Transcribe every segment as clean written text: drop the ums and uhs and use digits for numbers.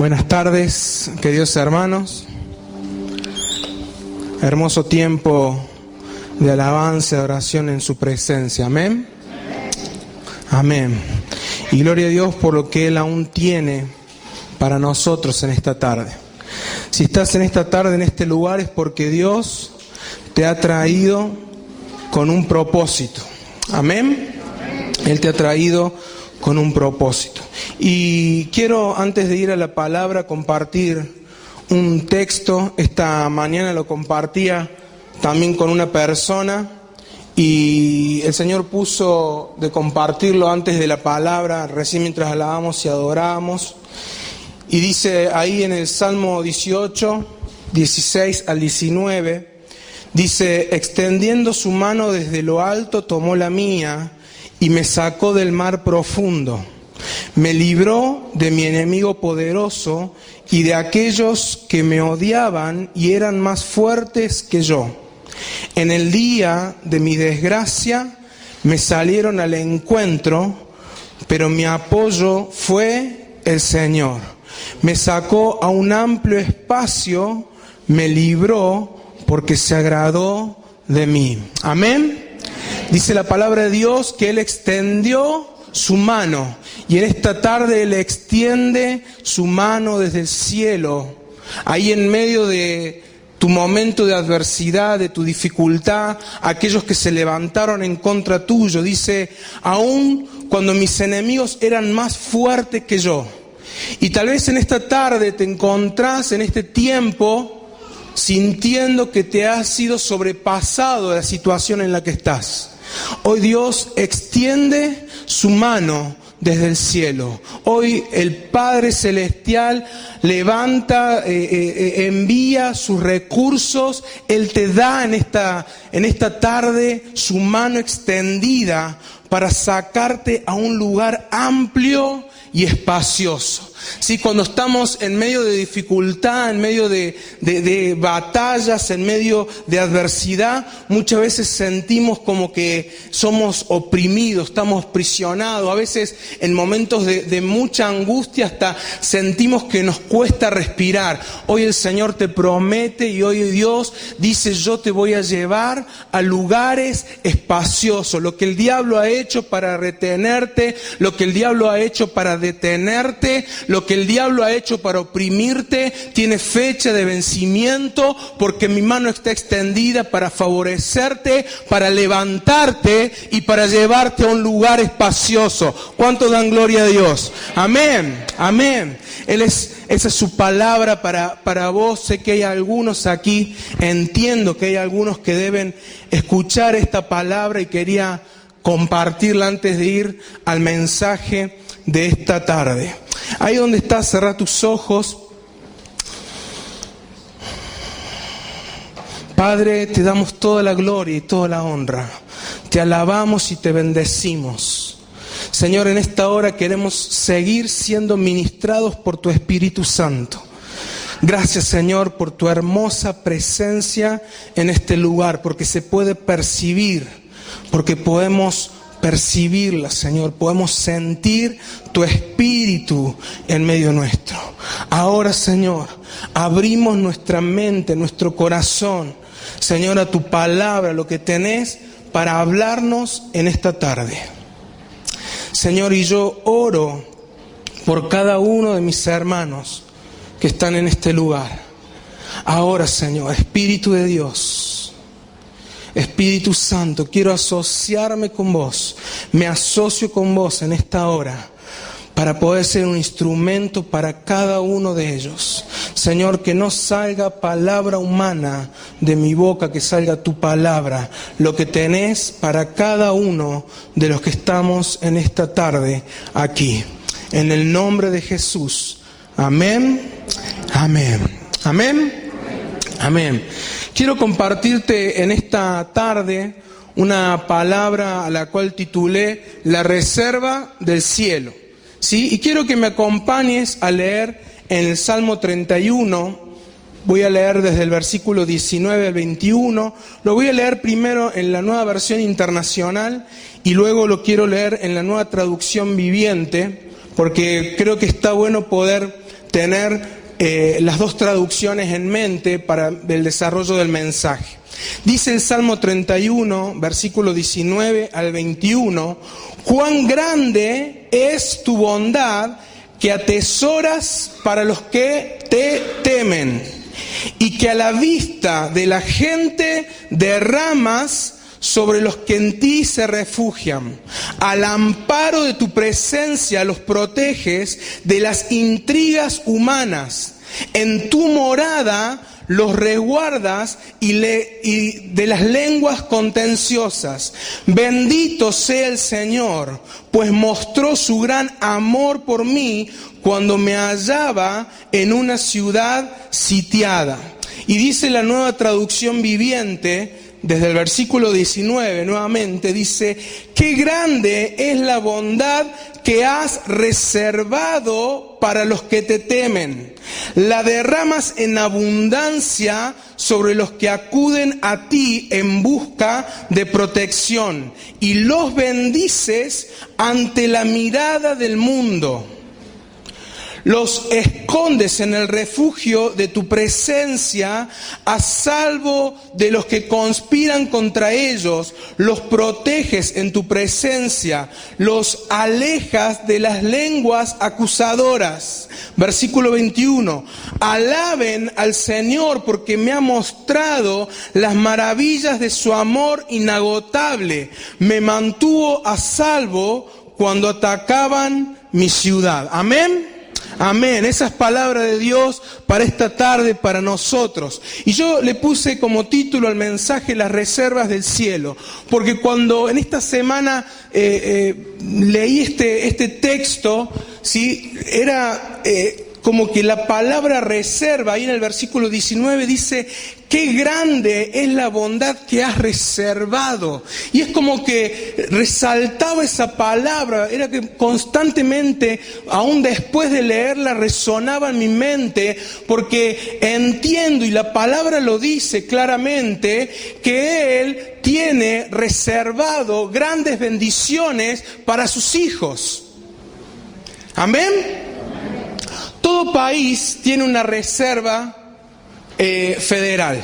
Buenas tardes, queridos hermanos. Hermoso tiempo de alabanza, de oración en su presencia. Amén. Amén. Y gloria a Dios por lo que Él aún tiene para nosotros en esta tarde. Si estás en esta tarde, en este lugar, es porque Dios te ha traído con un propósito. Amén. Él te ha traído con un propósito. Y quiero, antes de ir a la palabra, compartir un texto. Esta mañana lo compartía también con una persona y el Señor puso de compartirlo antes de la palabra, recién mientras alabamos y adorábamos. Y dice ahí en el Salmo 18, 16 al 19, dice: extendiendo su mano desde lo alto tomó la mía y me sacó del mar profundo. Me libró de mi enemigo poderoso y de aquellos que me odiaban y eran más fuertes que yo. En el día de mi desgracia me salieron al encuentro, pero mi apoyo fue el Señor. Me sacó a un amplio espacio, me libró porque se agradó de mí. Amén. Dice la palabra de Dios que Él extendió su mano, y en esta tarde Él extiende su mano desde el cielo, ahí en medio de tu momento de adversidad, de tu dificultad, aquellos que se levantaron en contra tuyo. Dice: aún cuando mis enemigos eran más fuertes que yo. Y tal vez en esta tarde te encontrás en este tiempo sintiendo que te has sido sobrepasado de la situación en la que estás. Hoy Dios extiende su mano desde el cielo. Hoy el Padre Celestial levanta, envía sus recursos. Él te da en esta tarde su mano extendida para sacarte a un lugar amplio y espacioso. Sí, cuando estamos en medio de dificultad, en medio de batallas, en medio de adversidad, muchas veces sentimos como que somos oprimidos, estamos prisionados. A veces en momentos de mucha angustia hasta sentimos que nos cuesta respirar. Hoy el Señor te promete y hoy Dios dice: yo te voy a llevar a lugares espaciosos. Lo que el diablo ha hecho para retenerte, lo que el diablo ha hecho para detenerte, lo que el diablo ha hecho para oprimirte, tiene fecha de vencimiento, porque mi mano está extendida para favorecerte, para levantarte y para llevarte a un lugar espacioso. ¿Cuántos dan gloria a Dios? Amén, amén. Esa es su palabra para vos. Sé que hay algunos aquí, entiendo que hay algunos que deben escuchar esta palabra y quería compartirla antes de ir al mensaje de esta tarde. Ahí donde estás, cerrá tus ojos. Padre, te damos toda la gloria y toda la honra. Te alabamos y te bendecimos. Señor, en esta hora queremos seguir siendo ministrados por tu Espíritu Santo. Gracias, Señor, por tu hermosa presencia en este lugar, porque se puede percibir, porque podemos percibirla, Señor, podemos sentir tu Espíritu en medio nuestro. Ahora, Señor, abrimos nuestra mente, nuestro corazón, Señor, a tu palabra, lo que tenés para hablarnos en esta tarde. Señor, y yo oro por cada uno de mis hermanos que están en este lugar. Ahora, Señor, Espíritu de Dios, Espíritu Santo, quiero asociarme con vos. Me asocio con vos en esta hora para poder ser un instrumento para cada uno de ellos. Señor, que no salga palabra humana de mi boca, que salga tu palabra, lo que tenés para cada uno de los que estamos en esta tarde aquí. En el nombre de Jesús. Amén, amén, amén, amén. Quiero compartirte en esta tarde una palabra a la cual titulé La reserva del cielo. ¿Sí? Y quiero que me acompañes a leer en el Salmo 31. Voy a leer desde el versículo 19 al 21. Lo voy a leer primero en la Nueva Versión Internacional y luego lo quiero leer en la Nueva Traducción Viviente, porque creo que está bueno poder tener las dos traducciones en mente para el desarrollo del mensaje. Dice el Salmo 31, versículo 19 al 21, cuán grande es tu bondad que atesoras para los que te temen, y que a la vista de la gente derramas sobre los que en ti se refugian. Al amparo de tu presencia los proteges de las intrigas humanas. En tu morada los resguardas y de las lenguas contenciosas. Bendito sea el Señor, pues mostró su gran amor por mí cuando me hallaba en una ciudad sitiada. Y dice la Nueva Traducción Viviente, desde el versículo 19 nuevamente, dice, qué grande es la bondad que has reservado para los que te temen. La derramas en abundancia sobre los que acuden a ti en busca de protección, y los bendices ante la mirada del mundo. Los escondes en el refugio de tu presencia, a salvo de los que conspiran contra ellos. Los proteges en tu presencia, los alejas de las lenguas acusadoras. Versículo 21. Alaben al Señor porque me ha mostrado las maravillas de su amor inagotable. Me mantuvo a salvo cuando atacaban mi ciudad. Amén. Amén, esa es palabra de Dios para esta tarde, para nosotros. Y yo le puse como título al mensaje las reservas del cielo, porque cuando en esta semana leí este texto, ¿sí? Era como que la palabra reserva, ahí en el versículo 19 dice, qué grande es la bondad que has reservado. Y es como que resaltaba esa palabra, era que constantemente, aún después de leerla, resonaba en mi mente, porque entiendo, y la palabra lo dice claramente, que Él tiene reservado grandes bendiciones para sus hijos. Amén. Todo país tiene una reserva federal.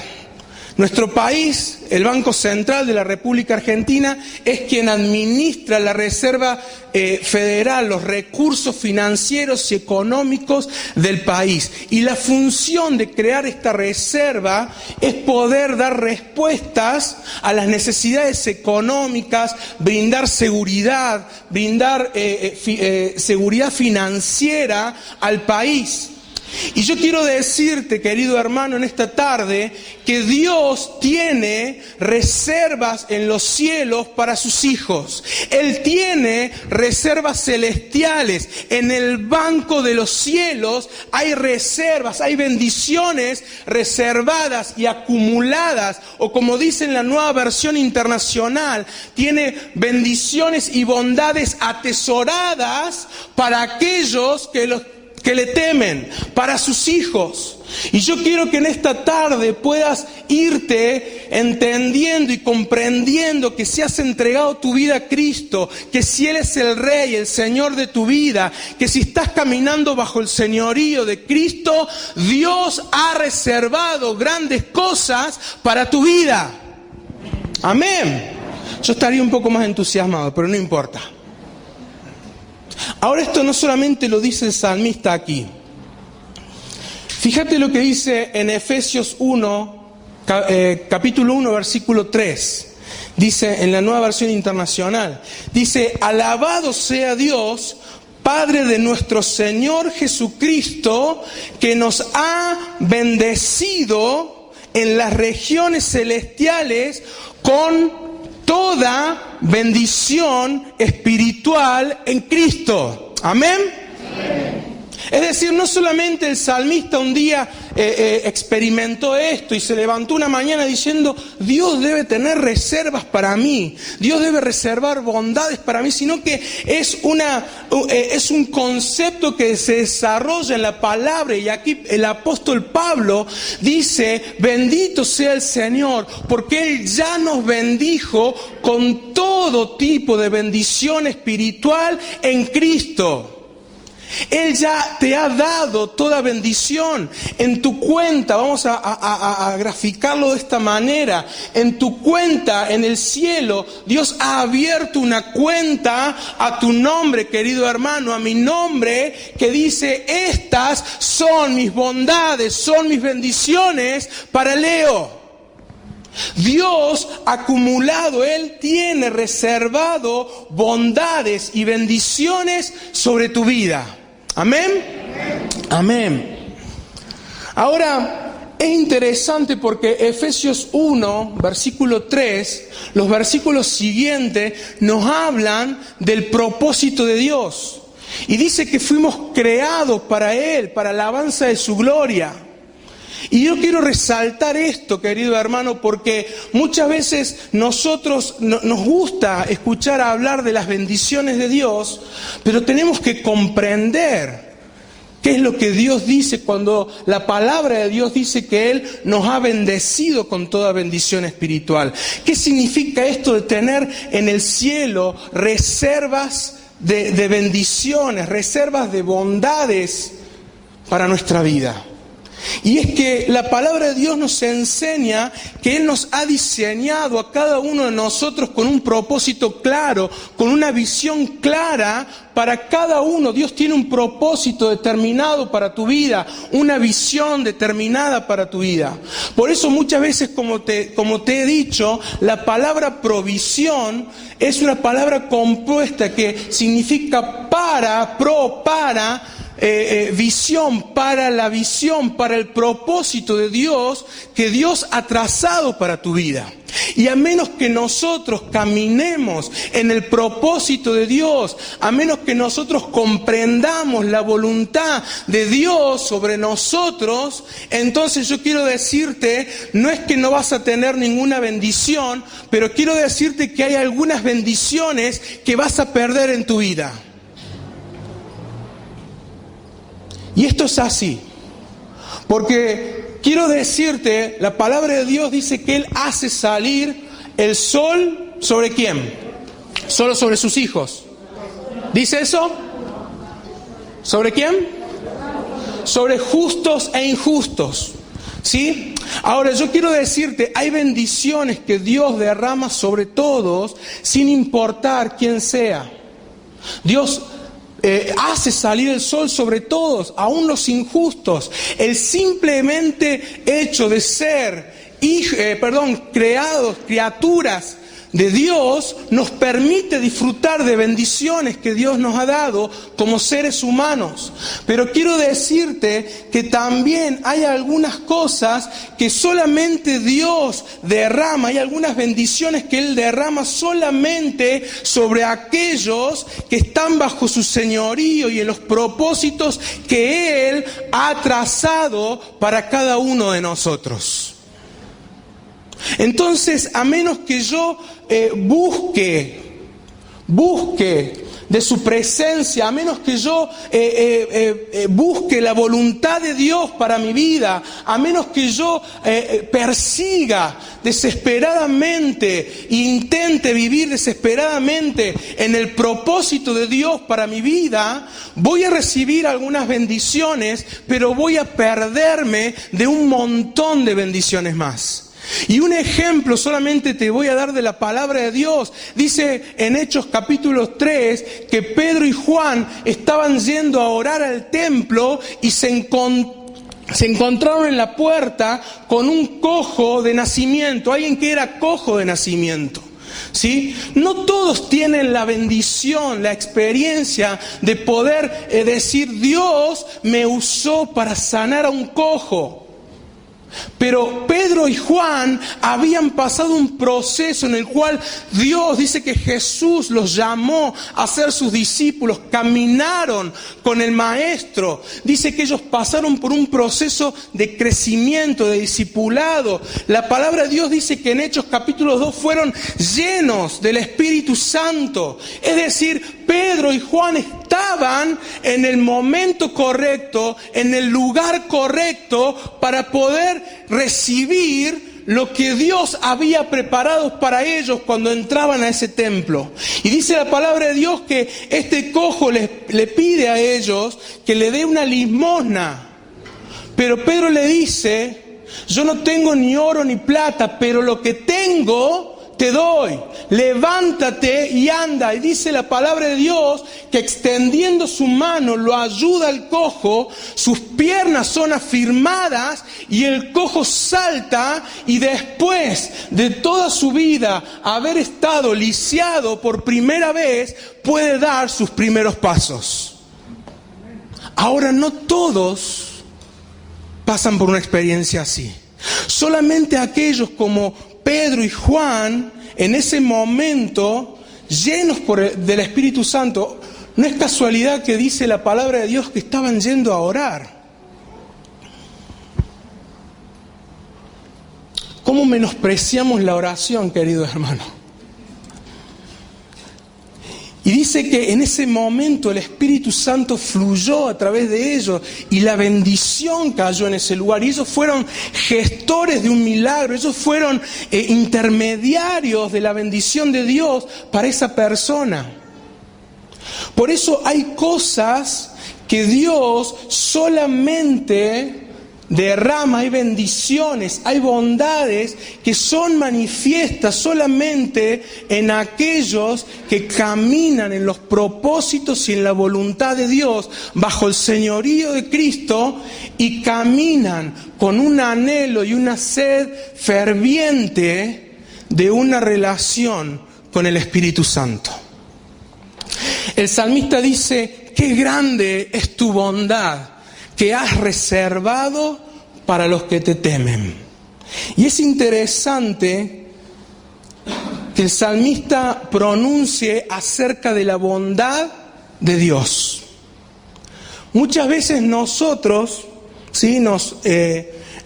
Nuestro país, el Banco Central de la República Argentina, es quien administra la reserva federal, los recursos financieros y económicos del país. Y la función de crear esta reserva es poder dar respuestas a las necesidades económicas, brindar seguridad, brindar seguridad financiera al país. Y yo quiero decirte, querido hermano, en esta tarde, que Dios tiene reservas en los cielos para sus hijos. Él tiene reservas celestiales. En el banco de los cielos hay reservas, hay bendiciones reservadas y acumuladas. O como dice en la Nueva Versión Internacional, tiene bendiciones y bondades atesoradas para aquellos que le temen, para sus hijos. Y yo quiero que en esta tarde puedas irte entendiendo y comprendiendo que si has entregado tu vida a Cristo, que si Él es el Rey, el Señor de tu vida, que si estás caminando bajo el señorío de Cristo, Dios ha reservado grandes cosas para tu vida. Amén. Yo estaría un poco más entusiasmado, pero no importa. Ahora esto no solamente lo dice el salmista aquí. Fíjate lo que dice en Efesios 1, capítulo 1, versículo 3. Dice en la Nueva Versión Internacional. Dice, alabado sea Dios, Padre de nuestro Señor Jesucristo, que nos ha bendecido en las regiones celestiales con toda bendición espiritual en Cristo. Amén. Amén. Es decir, no solamente el salmista un día experimentó esto y se levantó una mañana diciendo, Dios debe tener reservas para mí, Dios debe reservar bondades para mí, sino que es un concepto que se desarrolla en la palabra. Y aquí el apóstol Pablo dice, bendito sea el Señor, porque Él ya nos bendijo con todo tipo de bendición espiritual en Cristo. Él ya te ha dado toda bendición. En tu cuenta, vamos a graficarlo de esta manera, en tu cuenta en el cielo, Dios ha abierto una cuenta a tu nombre, querido hermano, a mi nombre, que dice: estas son mis bondades, son mis bendiciones para Leo. Dios acumulado, Él tiene reservado bondades y bendiciones sobre tu vida. ¿Amén? Amén. Ahora, es interesante porque Efesios 1, versículo 3, los versículos siguientes nos hablan del propósito de Dios. Y dice que fuimos creados para Él, para la alabanza de su gloria. Y yo quiero resaltar esto, querido hermano, porque muchas veces nosotros nos gusta escuchar hablar de las bendiciones de Dios, pero tenemos que comprender qué es lo que Dios dice cuando la palabra de Dios dice que Él nos ha bendecido con toda bendición espiritual. ¿Qué significa esto de tener en el cielo reservas de bendiciones, reservas de bondades para nuestra vida? Y es que la palabra de Dios nos enseña que Él nos ha diseñado a cada uno de nosotros con un propósito claro, con una visión clara para cada uno. Dios tiene un propósito determinado para tu vida, una visión determinada para tu vida. Por eso muchas veces, como te he dicho, la palabra provisión es una palabra compuesta que significa para, visión, para la visión, para el propósito de Dios que Dios ha trazado para tu vida. Y a menos que nosotros caminemos en el propósito de Dios, a menos que nosotros comprendamos la voluntad de Dios sobre nosotros, entonces yo quiero decirte, no es que no vas a tener ninguna bendición, pero quiero decirte que hay algunas bendiciones que vas a perder en tu vida. Y esto es así, porque quiero decirte, la palabra de Dios dice que Él hace salir el sol ¿sobre quién? Solo sobre sus hijos. ¿Dice eso? ¿Sobre quién? Sobre justos e injustos. ¿Sí? Ahora yo quiero decirte, hay bendiciones que Dios derrama sobre todos sin importar quién sea. Dios hace salir el sol sobre todos, aún los injustos. El simplemente hecho de ser creados, criaturas de Dios, nos permite disfrutar de bendiciones que Dios nos ha dado como seres humanos. Pero quiero decirte que también hay algunas cosas que solamente Dios derrama, hay algunas bendiciones que Él derrama solamente sobre aquellos que están bajo su señorío y en los propósitos que Él ha trazado para cada uno de nosotros. Entonces, a menos que yo busque de su presencia, a menos que yo busque la voluntad de Dios para mi vida, a menos que yo persiga desesperadamente, intente vivir desesperadamente en el propósito de Dios para mi vida, voy a recibir algunas bendiciones, pero voy a perderme de un montón de bendiciones más. Y un ejemplo solamente te voy a dar de la palabra de Dios. Dice en Hechos capítulo 3 que Pedro y Juan estaban yendo a orar al templo y se encontraron en la puerta con un cojo de nacimiento, alguien que era cojo de nacimiento. ¿Sí? No todos tienen la bendición, la experiencia de poder decir: Dios me usó para sanar a un cojo. Pero Pedro y Juan habían pasado un proceso en el cual Dios dice que Jesús los llamó a ser sus discípulos, caminaron con el Maestro. Dice que ellos pasaron por un proceso de crecimiento, de discipulado. La palabra de Dios dice que en Hechos capítulo 2 fueron llenos del Espíritu Santo. Es decir, Pedro y Juan estaban en el momento correcto, en el lugar correcto para poder recibir lo que Dios había preparado para ellos cuando entraban a ese templo. Y dice la palabra de Dios que este cojo le pide a ellos que le dé una limosna. Pero Pedro le dice: yo no tengo ni oro ni plata, pero lo que tengo te doy. Levántate y anda. Y dice la palabra de Dios que extendiendo su mano lo ayuda al cojo, sus piernas son afirmadas y el cojo salta, y después de toda su vida haber estado lisiado por primera vez, puede dar sus primeros pasos. Ahora, no todos pasan por una experiencia así. Solamente aquellos como Pedro y Juan, en ese momento, llenos del Espíritu Santo. No es casualidad que dice la palabra de Dios que estaban yendo a orar. ¿Cómo menospreciamos la oración, querido hermano? Y dice que en ese momento el Espíritu Santo fluyó a través de ellos y la bendición cayó en ese lugar. Y ellos fueron gestores de un milagro, ellos fueron intermediarios de la bendición de Dios para esa persona. Por eso hay cosas que Dios solamente derrama, hay bendiciones, hay bondades que son manifiestas solamente en aquellos que caminan en los propósitos y en la voluntad de Dios bajo el señorío de Cristo, y caminan con un anhelo y una sed ferviente de una relación con el Espíritu Santo. El salmista dice: qué grande es tu bondad que has reservado para los que te temen. Y es interesante que el salmista pronuncie acerca de la bondad de Dios. Muchas veces nosotros, ¿sí?, nos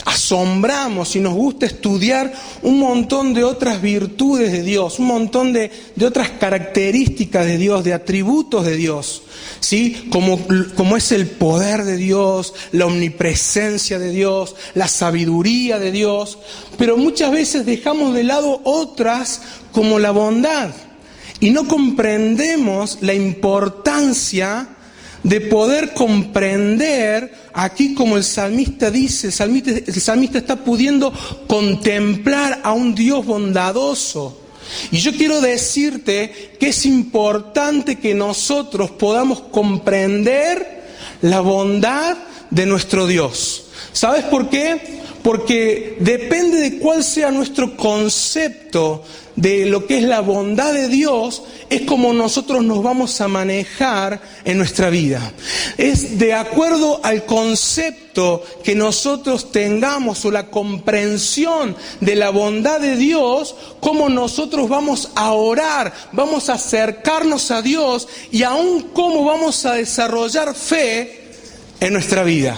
asombramos y nos gusta estudiar un montón de otras virtudes de Dios, un montón de otras características de Dios, de atributos de Dios, ¿sí? Como es el poder de Dios, la omnipresencia de Dios, la sabiduría de Dios, pero muchas veces dejamos de lado otras como la bondad y no comprendemos la importancia de poder comprender aquí, como el salmista dice, el salmista está pudiendo contemplar a un Dios bondadoso. Y yo quiero decirte que es importante que nosotros podamos comprender la bondad de nuestro Dios. ¿Sabes por qué? Porque depende de cuál sea nuestro concepto de lo que es la bondad de Dios, es como nosotros nos vamos a manejar en nuestra vida. Es de acuerdo al concepto que nosotros tengamos o la comprensión de la bondad de Dios, cómo nosotros vamos a orar, vamos a acercarnos a Dios y aún cómo vamos a desarrollar fe en nuestra vida.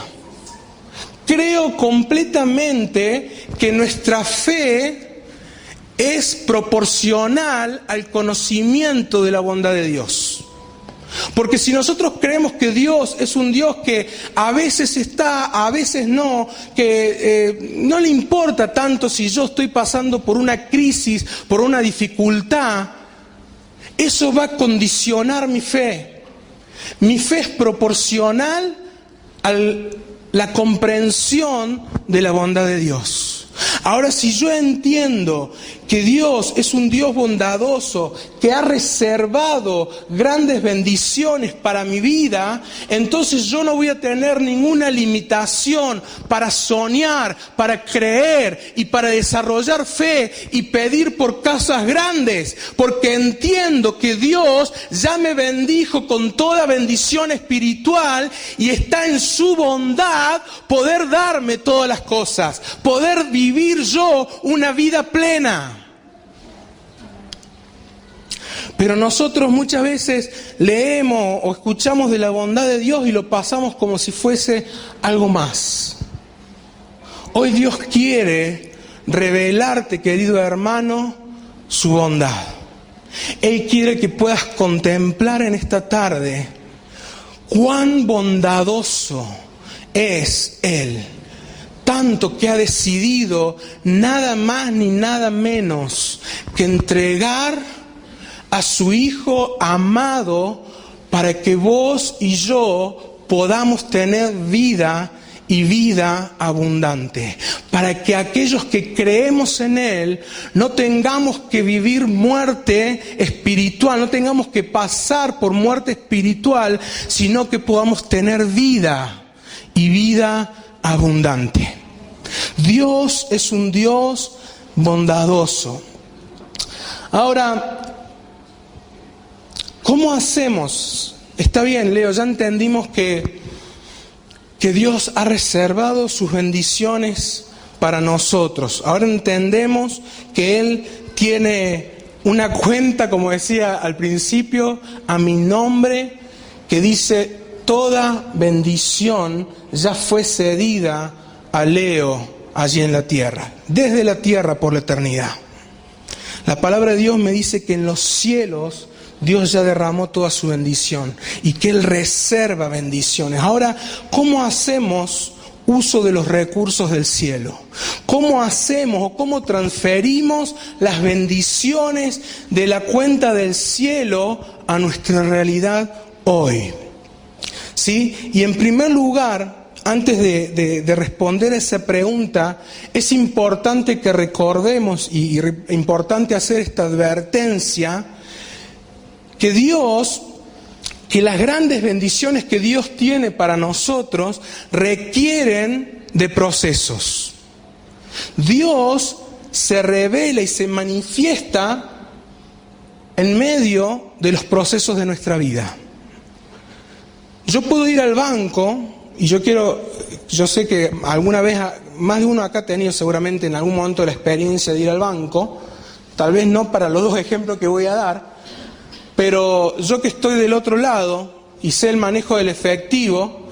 Creo completamente que nuestra fe es proporcional al conocimiento de la bondad de Dios. Porque si nosotros creemos que Dios es un Dios que a veces está, a veces no, que no le importa tanto si yo estoy pasando por una crisis, por una dificultad, eso va a condicionar mi fe. Mi fe es proporcional a la comprensión de la bondad de Dios. Ahora, si yo entiendo que Dios es un Dios bondadoso, que ha reservado grandes bendiciones para mi vida, entonces yo no voy a tener ninguna limitación para soñar, para creer y para desarrollar fe y pedir por cosas grandes, porque entiendo que Dios ya me bendijo con toda bendición espiritual y está en su bondad poder darme todas las cosas, poder vivir yo una vida plena. Pero nosotros muchas veces leemos o escuchamos de la bondad de Dios y lo pasamos como si fuese algo más. Hoy Dios quiere revelarte, querido hermano, su bondad. Él quiere que puedas contemplar en esta tarde cuán bondadoso es Él. tanto que ha decidido nada más ni nada menos que entregar a su Hijo amado para que vos y yo podamos tener vida y vida abundante, para que aquellos que creemos en Él no tengamos que vivir muerte espiritual, no tengamos que pasar por muerte espiritual, sino que podamos tener vida y vida abundante. Dios es un Dios bondadoso. Ahora, ¿cómo hacemos? Está bien, Leo, ya entendimos que Dios ha reservado sus bendiciones para nosotros. Ahora entendemos que Él tiene una cuenta, como decía al principio, a mi nombre, que dice: toda bendición ya fue cedida a Leo allí en la tierra, desde la tierra por la eternidad. La palabra de Dios me dice que en los cielos Dios ya derramó toda su bendición y que Él reserva bendiciones. Ahora, ¿cómo hacemos uso de los recursos del cielo? ¿Cómo hacemos o cómo transferimos las bendiciones de la cuenta del cielo a nuestra realidad hoy? ¿Sí? Y en primer lugar, antes de responder esa pregunta, es importante que recordemos y importante hacer esta advertencia, que las grandes bendiciones que Dios tiene para nosotros requieren de procesos. Dios se revela y se manifiesta en medio de los procesos de nuestra vida. Yo puedo ir al banco y yo sé que alguna vez, más de uno acá ha tenido seguramente en algún momento la experiencia de ir al banco, tal vez no para los dos ejemplos que voy a dar, pero yo que estoy del otro lado y sé el manejo del efectivo,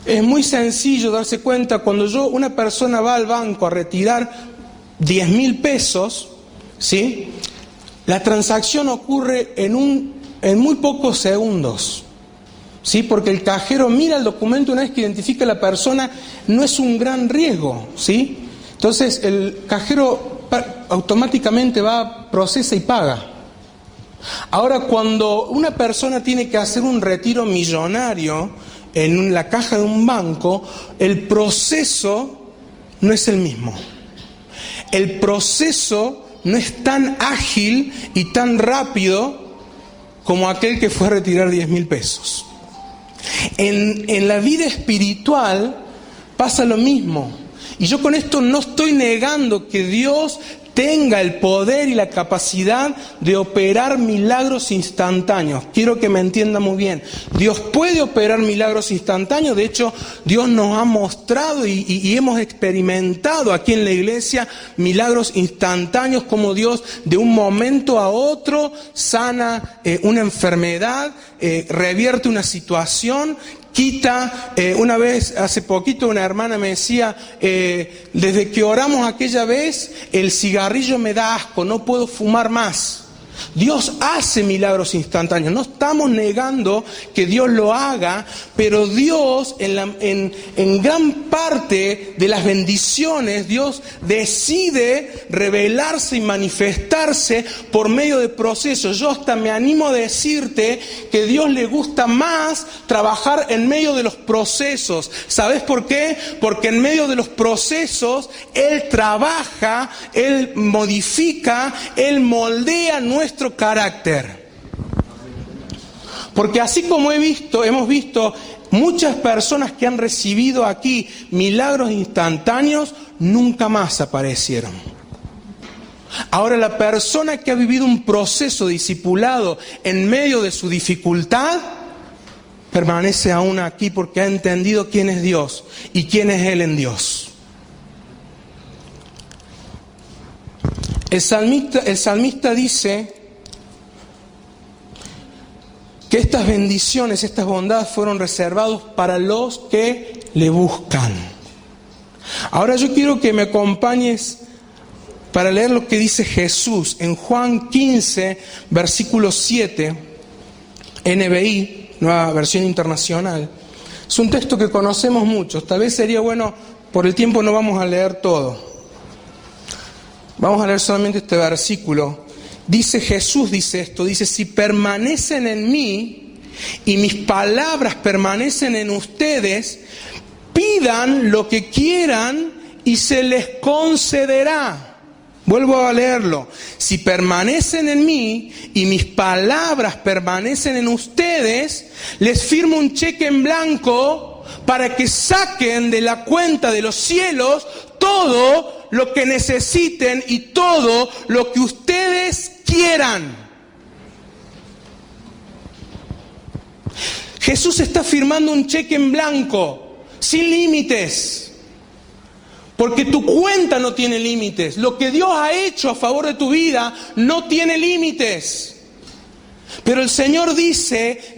es muy sencillo darse cuenta cuando una persona va al banco a retirar 10.000 pesos, ¿sí? La transacción ocurre en muy pocos segundos, ¿sí? Porque el cajero mira el documento, una vez que identifica a la persona, no es un gran riesgo, ¿sí? Entonces el cajero automáticamente va, procesa y paga. Ahora, cuando una persona tiene que hacer un retiro millonario en la caja de un banco, el proceso no es el mismo. El proceso no es tan ágil y tan rápido como aquel que fue a retirar 10.000 pesos. En la vida espiritual pasa lo mismo. Y yo con esto no estoy negando que Dios tenga el poder y la capacidad de operar milagros instantáneos. Quiero que me entienda muy bien. Dios puede operar milagros instantáneos. De hecho, Dios nos ha mostrado y hemos experimentado aquí en la iglesia milagros instantáneos, como Dios de un momento a otro sana una enfermedad, revierte una situación, quita. Una vez, hace poquito, una hermana me decía, desde que oramos aquella vez, el cigarrillo me da asco, no puedo fumar más. Dios hace milagros instantáneos. No estamos negando que Dios lo haga, pero Dios en gran parte de las bendiciones, Dios decide revelarse y manifestarse por medio de procesos. Yo hasta me animo a decirte que a Dios le gusta más trabajar en medio de los procesos. ¿Sabes por qué? Porque en medio de los procesos Él trabaja, Él modifica, Él moldea nuestro carácter. Porque así como hemos visto muchas personas que han recibido aquí milagros instantáneos, nunca más aparecieron. Ahora, la persona que ha vivido un proceso discipulado en medio de su dificultad, permanece aún aquí porque ha entendido quién es Dios y quién es Él en Dios. El salmista dice que estas bendiciones, estas bondades fueron reservados para los que le buscan. Ahora yo quiero que me acompañes para leer lo que dice Jesús en Juan 15, versículo 7, NBI, Nueva Versión Internacional. Es un texto que conocemos muchos. Tal vez sería bueno por el tiempo no vamos a leer todo. Vamos a leer solamente este versículo. Jesús dice esto, dice, si permanecen en mí y mis palabras permanecen en ustedes, pidan lo que quieran y se les concederá. Vuelvo a leerlo. Si permanecen en mí y mis palabras permanecen en ustedes, les firmo un cheque en blanco para que saquen de la cuenta de los cielos todo lo que necesiten y todo lo que ustedes quieran. Jesús está firmando un cheque en blanco, sin límites. Porque tu cuenta no tiene límites. Lo que Dios ha hecho a favor de tu vida no tiene límites. Pero el Señor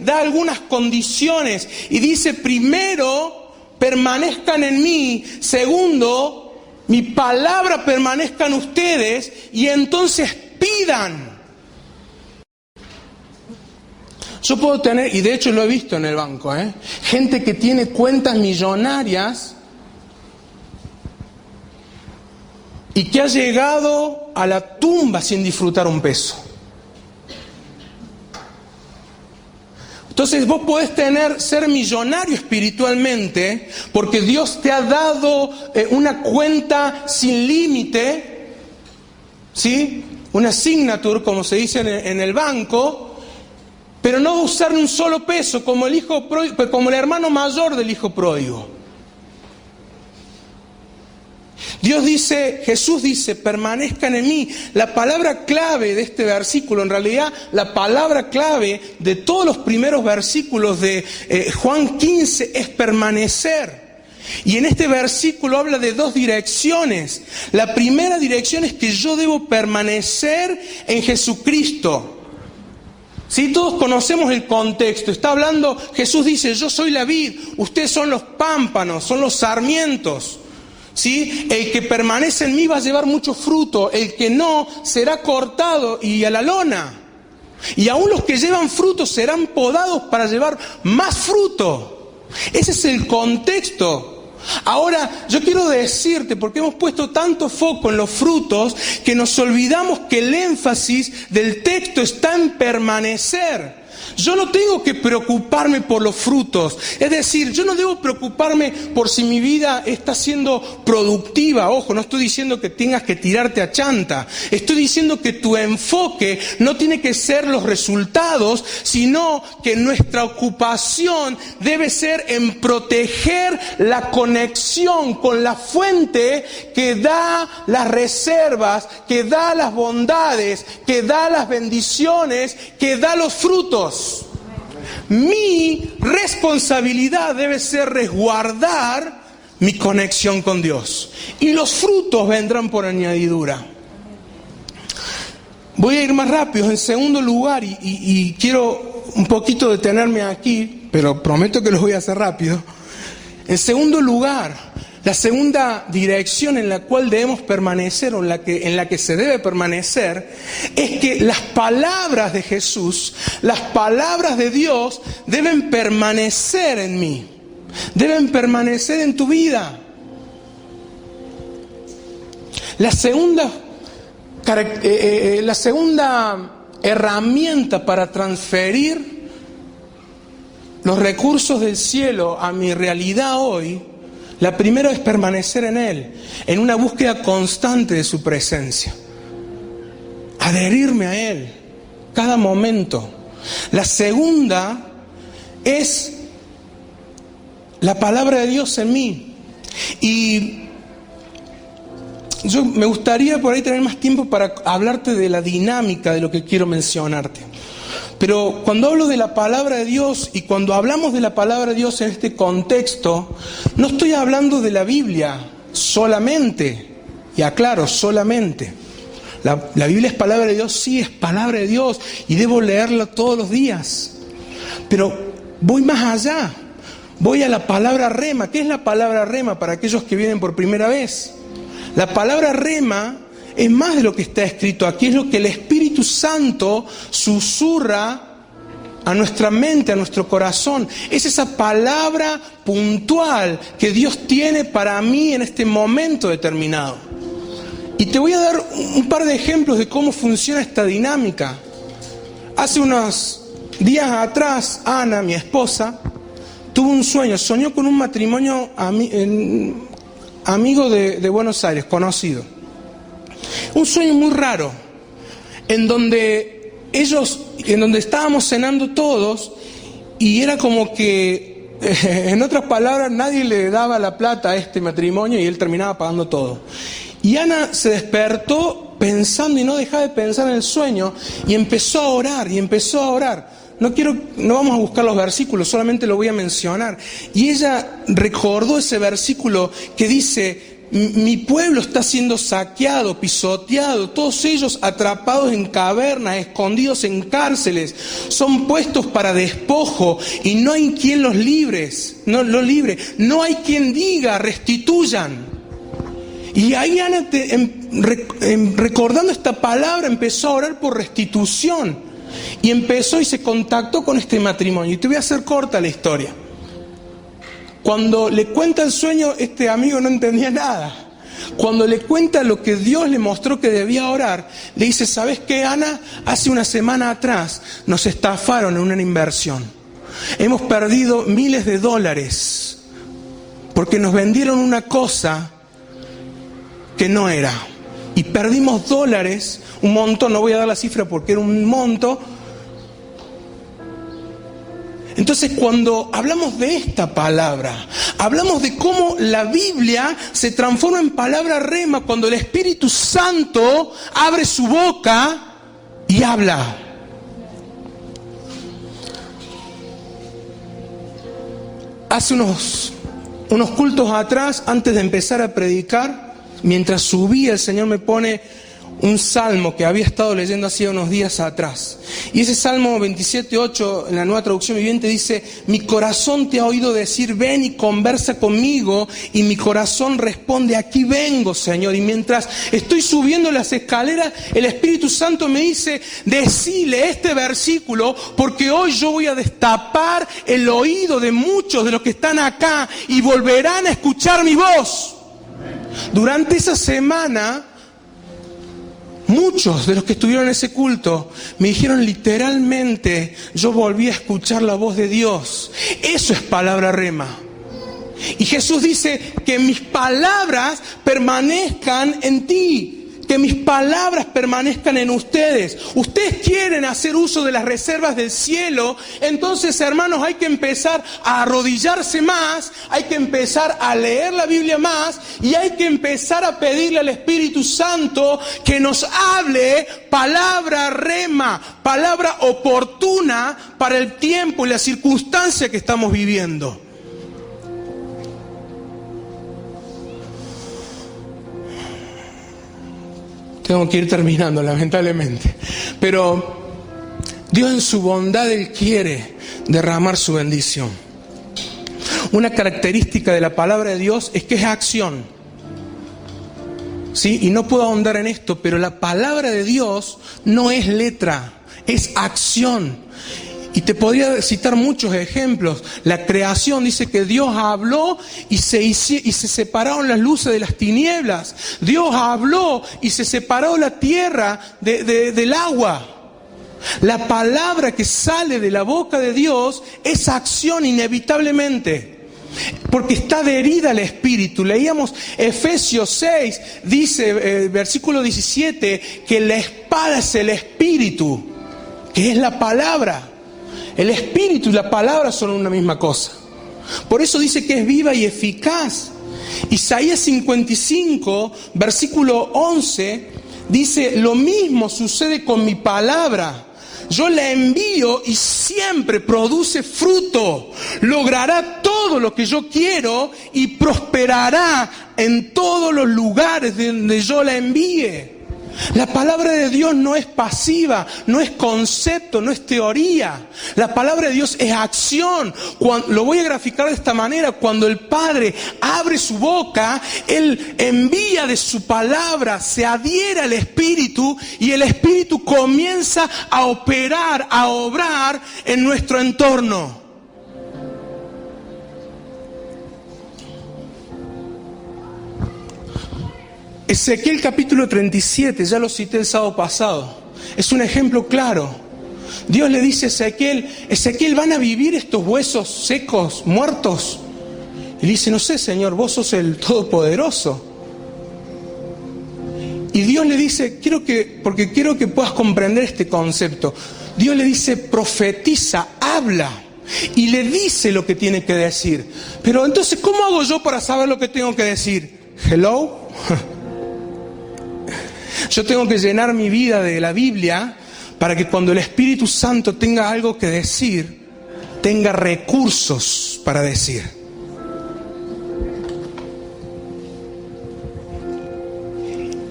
da algunas condiciones. Y dice, primero, permanezcan en mí. Segundo, mi palabra permanezca en ustedes. Y entonces pidan. Yo puedo tener, y de hecho lo he visto en el banco, gente que tiene cuentas millonarias y que ha llegado a la tumba sin disfrutar un peso. Entonces vos podés ser millonario espiritualmente porque Dios te ha dado una cuenta sin límite, ¿sí? Una signature, como se dice en el banco, pero no usar un solo peso como el hermano mayor del hijo pródigo. Jesús dice, permanezcan en mí. La palabra clave de este versículo, en realidad la palabra clave de todos los primeros versículos de Juan 15 es permanecer. Y en este versículo habla de dos direcciones. La primera dirección es que yo debo permanecer en Jesucristo. Sí, todos conocemos el contexto. Está hablando, Jesús dice, yo soy la vid, ustedes son los pámpanos, son los sarmientos. ¿Sí? El que permanece en mí va a llevar mucho fruto, el que no será cortado y a la lona. Y aún los que llevan fruto serán podados para llevar más fruto. Ese es el contexto. Ahora, yo quiero decirte, porque hemos puesto tanto foco en los frutos, que nos olvidamos que el énfasis del texto está en permanecer. Yo no tengo que preocuparme por los frutos. Es decir, yo no debo preocuparme por si mi vida está siendo productiva. Ojo, no estoy diciendo que tengas que tirarte a chanta. Estoy diciendo que tu enfoque no tiene que ser los resultados, sino que nuestra ocupación debe ser en proteger la conexión con la fuente que da las reservas, que da las bondades, que da las bendiciones, que da los frutos. Mi responsabilidad debe ser resguardar mi conexión con Dios. Y los frutos vendrán por añadidura. Voy a ir más rápido. En segundo lugar, y quiero un poquito detenerme aquí, pero prometo que lo voy a hacer rápido. En segundo lugar, la segunda dirección en la cual debemos permanecer, o en la que se debe permanecer, es que las palabras de Jesús, las palabras de Dios, deben permanecer en mí, deben permanecer en tu vida. La segunda herramienta para transferir los recursos del cielo a mi realidad hoy, la primera es permanecer en Él, en una búsqueda constante de su presencia. Adherirme a Él, cada momento. La segunda es la palabra de Dios en mí. Y yo me gustaría por ahí tener más tiempo para hablarte de la dinámica de lo que quiero mencionarte. Pero cuando hablo de la palabra de Dios y cuando hablamos de la palabra de Dios en este contexto, no estoy hablando de la Biblia solamente, y aclaro, solamente. La Biblia es palabra de Dios, sí, es palabra de Dios y debo leerla todos los días. Pero voy más allá, voy a la palabra rema. ¿Qué es la palabra rema para aquellos que vienen por primera vez? La palabra rema es más de lo que está escrito aquí, es lo que el Espíritu Santo susurra a nuestra mente, a nuestro corazón. Es esa palabra puntual que Dios tiene para mí en este momento determinado. Y te voy a dar un par de ejemplos de cómo funciona esta dinámica. Hace unos días atrás, Ana, mi esposa, tuvo un sueño, soñó con un matrimonio amigo de Buenos Aires, conocido. Un sueño muy raro, en donde estábamos cenando todos, y era como que, en otras palabras, nadie le daba la plata a este matrimonio y él terminaba pagando todo. Y Ana se despertó pensando y no dejaba de pensar en el sueño, y empezó a orar, No vamos a buscar los versículos, solamente lo voy a mencionar. Y ella recordó ese versículo que dice: mi pueblo está siendo saqueado, pisoteado, todos ellos atrapados en cavernas, escondidos en cárceles, son puestos para despojo y no hay quien los libre, no hay quien diga restituyan. Y ahí Ana, recordando esta palabra, empezó a orar por restitución. Y empezó y se contactó con este matrimonio. Y te voy a hacer corta la historia. Cuando le cuenta el sueño, este amigo no entendía nada. Cuando le cuenta lo que Dios le mostró que debía orar, le dice: ¿sabes qué, Ana? Hace una semana atrás nos estafaron en una inversión. Hemos perdido miles de dólares porque nos vendieron una cosa que no era. Y perdimos dólares, un montón, no voy a dar la cifra porque era un monto. Entonces, cuando hablamos de esta palabra, hablamos de cómo la Biblia se transforma en palabra rema cuando el Espíritu Santo abre su boca y habla. Hace unos cultos atrás, antes de empezar a predicar, mientras subía, el Señor me pone un salmo que había estado leyendo hacía unos días atrás. Y ese Salmo 27:8 en la Nueva Traducción Viviente dice: mi corazón te ha oído decir, ven y conversa conmigo, y mi corazón responde, aquí vengo, Señor. Y mientras estoy subiendo las escaleras, el Espíritu Santo me dice: decile este versículo, porque hoy yo voy a destapar el oído de muchos de los que están acá y volverán a escuchar mi voz. Durante esa semana, muchos de los que estuvieron en ese culto me dijeron literalmente: yo volví a escuchar la voz de Dios. Eso es palabra rema. Y Jesús dice: que mis palabras permanezcan en ti, que mis palabras permanezcan en ustedes. Ustedes quieren hacer uso de las reservas del cielo, entonces, hermanos, hay que empezar a arrodillarse más, hay que empezar a leer la Biblia más, y hay que empezar a pedirle al Espíritu Santo que nos hable palabra rema, palabra oportuna para el tiempo y la circunstancia que estamos viviendo. Tengo que ir terminando, lamentablemente. Pero Dios, en su bondad, Él quiere derramar su bendición. Una característica de la palabra de Dios es que es acción. ¿Sí? Y no puedo ahondar en esto, pero la palabra de Dios no es letra, es acción. Y te podría citar muchos ejemplos. La creación dice que Dios habló y se separaron las luces de las tinieblas. Dios habló y se separó la tierra del agua. La palabra que sale de la boca de Dios es acción inevitablemente, porque está adherida al Espíritu. Leíamos Efesios 6, dice, versículo 17, que la espada es el Espíritu, que es la palabra. El Espíritu y la palabra son una misma cosa. Por eso dice que es viva y eficaz. Isaías 55, versículo 11, dice: lo mismo sucede con mi palabra. Yo la envío y siempre produce fruto. Logrará todo lo que yo quiero y prosperará en todos los lugares donde yo la envíe. La palabra de Dios no es pasiva, no es concepto, no es teoría. La palabra de Dios es acción. Lo voy a graficar de esta manera. Cuando el Padre abre su boca, Él envía de su palabra, se adhiere al Espíritu y el Espíritu comienza a operar, a obrar en nuestro entorno. Ezequiel capítulo 37, ya lo cité el sábado pasado, es un ejemplo claro. Dios le dice a Ezequiel, Ezequiel, ¿van a vivir estos huesos secos, muertos? Y le dice, no sé, Señor, vos sos el Todopoderoso. Y Dios le dice, porque quiero que puedas comprender este concepto. Dios le dice, profetiza, habla. Y le dice lo que tiene que decir. Pero entonces, ¿cómo hago yo para saber lo que tengo que decir? ¿Hello? Yo tengo que llenar mi vida de la Biblia para que cuando el Espíritu Santo tenga algo que decir, tenga recursos para decir.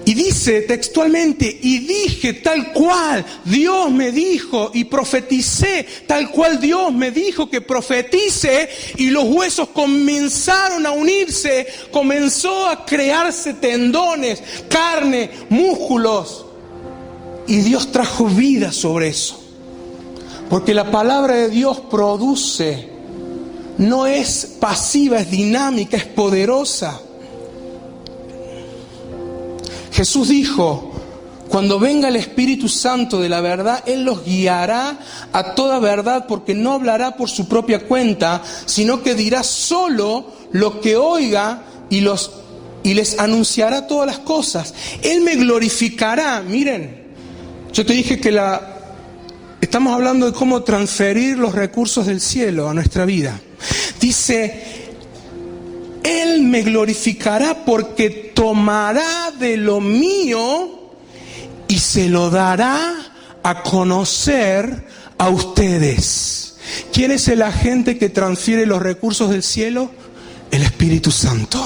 Y dice textualmente, y dije tal cual Dios me dijo, y profeticé tal cual Dios me dijo que profetice, y los huesos comenzaron a unirse, comenzó a crearse tendones, carne, músculos, y Dios trajo vida sobre eso. Porque la palabra de Dios produce, no es pasiva, es dinámica, es poderosa. Jesús dijo, cuando venga el Espíritu Santo de la verdad, Él los guiará a toda verdad, porque no hablará por su propia cuenta, sino que dirá solo lo que oiga y les anunciará todas las cosas. Él me glorificará. Miren, yo te dije que estamos hablando de cómo transferir los recursos del cielo a nuestra vida. Dice, Él me glorificará porque tomará de lo mío y se lo dará a conocer a ustedes. ¿Quién es el agente que transfiere los recursos del cielo? El Espíritu Santo.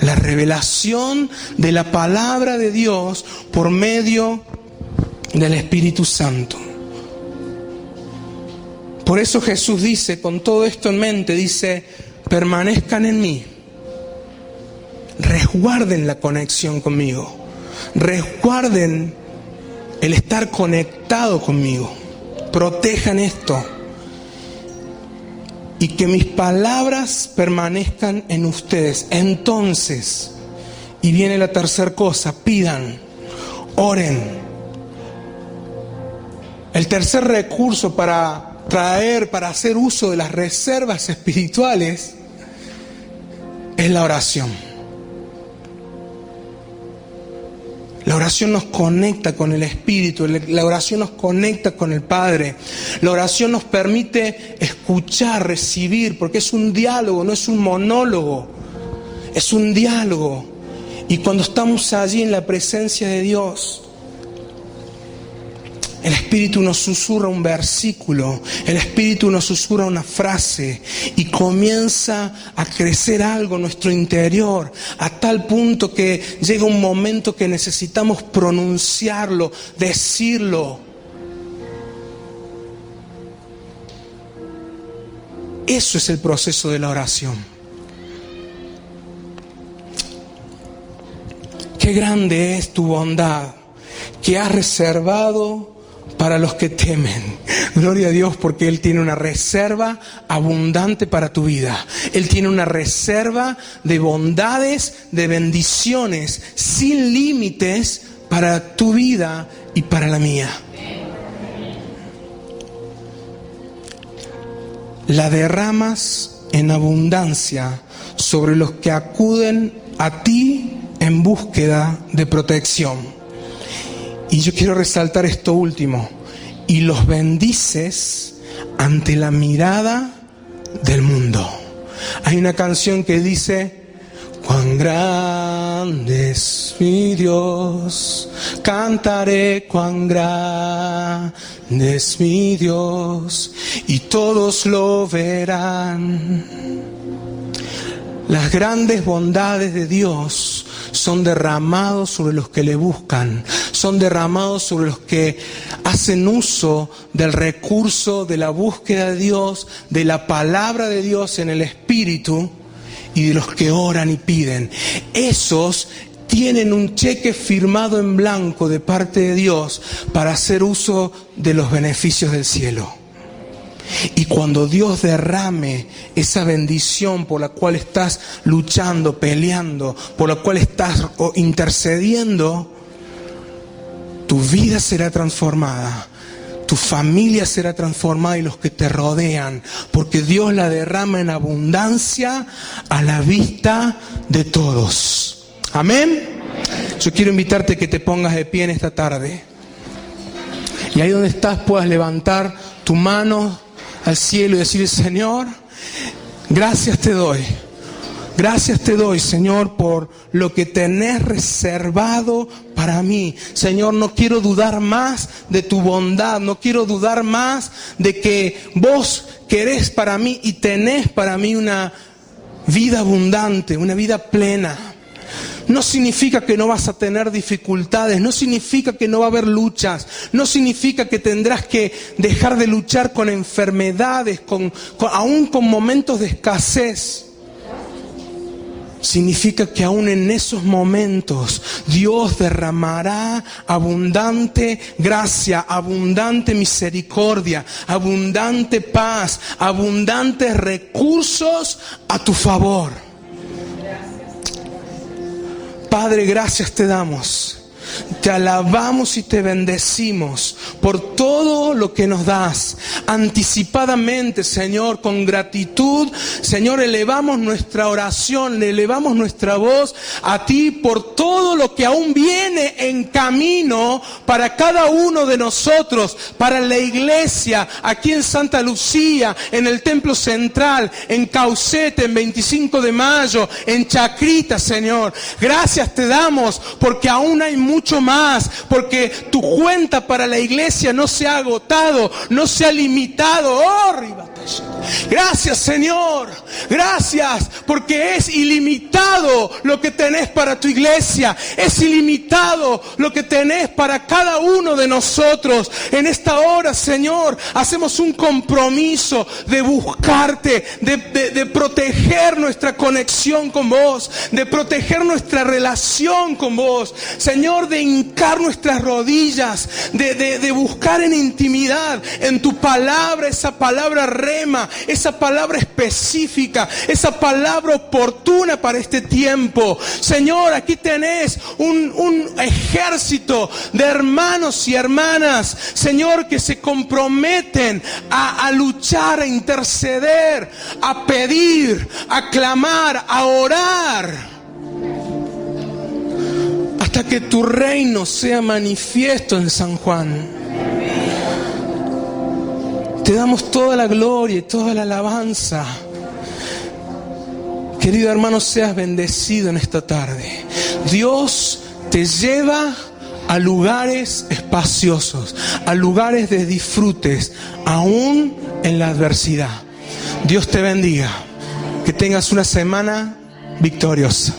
La revelación de la palabra de Dios por medio del Espíritu Santo. Por eso Jesús dice, con todo esto en mente, dice, permanezcan en mí, resguarden la conexión conmigo, resguarden el estar conectado conmigo, protejan esto y que mis palabras permanezcan en ustedes. Entonces, y viene la tercera cosa, pidan, oren. El tercer recurso para hacer uso de las reservas espirituales es la oración. La oración nos conecta con el Espíritu, la oración nos conecta con el Padre. La oración nos permite escuchar, recibir, porque es un diálogo, no es un monólogo, es un diálogo. Y cuando estamos allí en la presencia de Dios, el Espíritu nos susurra un versículo, el Espíritu nos susurra una frase y comienza a crecer algo en nuestro interior a tal punto que llega un momento que necesitamos pronunciarlo, decirlo. Eso es el proceso de la oración. Qué grande es tu bondad que has reservado para los que temen. Gloria a Dios, porque Él tiene una reserva abundante para tu vida. Él tiene una reserva de bondades, de bendiciones sin límites para tu vida y para la mía. La derramas en abundancia sobre los que acuden a ti en búsqueda de protección. Y yo quiero resaltar esto último. Y los bendices ante la mirada del mundo. Hay una canción que dice, cuán grande es mi Dios, cantaré cuán grande es mi Dios, y todos lo verán. Las grandes bondades de Dios son derramados sobre los que le buscan, son derramados sobre los que hacen uso del recurso de la búsqueda de Dios, de la palabra de Dios en el Espíritu, y de los que oran y piden. Esos tienen un cheque firmado en blanco de parte de Dios para hacer uso de los beneficios del cielo. Y cuando Dios derrame esa bendición por la cual estás luchando, peleando, por la cual estás intercediendo, tu vida será transformada, tu familia será transformada y los que te rodean, porque Dios la derrama en abundancia a la vista de todos. Amén. Yo quiero invitarte a que te pongas de pie en esta tarde. Y ahí donde estás puedas levantar tu mano al cielo y decir: Señor, gracias te doy. Gracias te doy, Señor, por lo que tenés reservado para mí. Señor, no quiero dudar más de tu bondad, no quiero dudar más de que vos querés para mí y tenés para mí una vida abundante, una vida plena. No significa que no vas a tener dificultades, no significa que no va a haber luchas, no significa que tendrás que dejar de luchar con enfermedades, aún con momentos de escasez. Significa que aún en esos momentos Dios derramará abundante gracia, abundante misericordia, abundante paz, abundantes recursos a tu favor. Padre, gracias te damos. Te alabamos y te bendecimos por todo lo que nos das. Anticipadamente, Señor, con gratitud, Señor, elevamos nuestra oración, elevamos nuestra voz a ti por todo lo que aún viene en camino para cada uno de nosotros, para la iglesia, aquí en Santa Lucía, en el Templo Central, en Caucete, en 25 de mayo, en Chacrita, Señor. Gracias te damos porque aún hay mucho más, porque tu cuenta para la iglesia no se ha agotado, no se ha limitado. Gracias, Señor, gracias, porque es ilimitado lo que tenés para tu iglesia, es ilimitado lo que tenés para cada uno de nosotros. En esta hora, Señor, hacemos un compromiso de buscarte, de proteger nuestra conexión con vos, de proteger nuestra relación con vos, Señor, de hincar nuestras rodillas, de buscar en intimidad, en tu palabra, esa palabra rema, esa palabra específica, esa palabra oportuna para este tiempo. Señor, aquí tenés un ejército de hermanos y hermanas, Señor, que se comprometen a luchar, a interceder, a pedir, a clamar, a orar, hasta que tu reino sea manifiesto en San Juan. Te damos toda la gloria y toda la alabanza. Querido hermano, seas bendecido en esta tarde. Dios te lleva a lugares espaciosos, a lugares de disfrutes, aún en la adversidad. Dios te bendiga. Que tengas una semana victoriosa.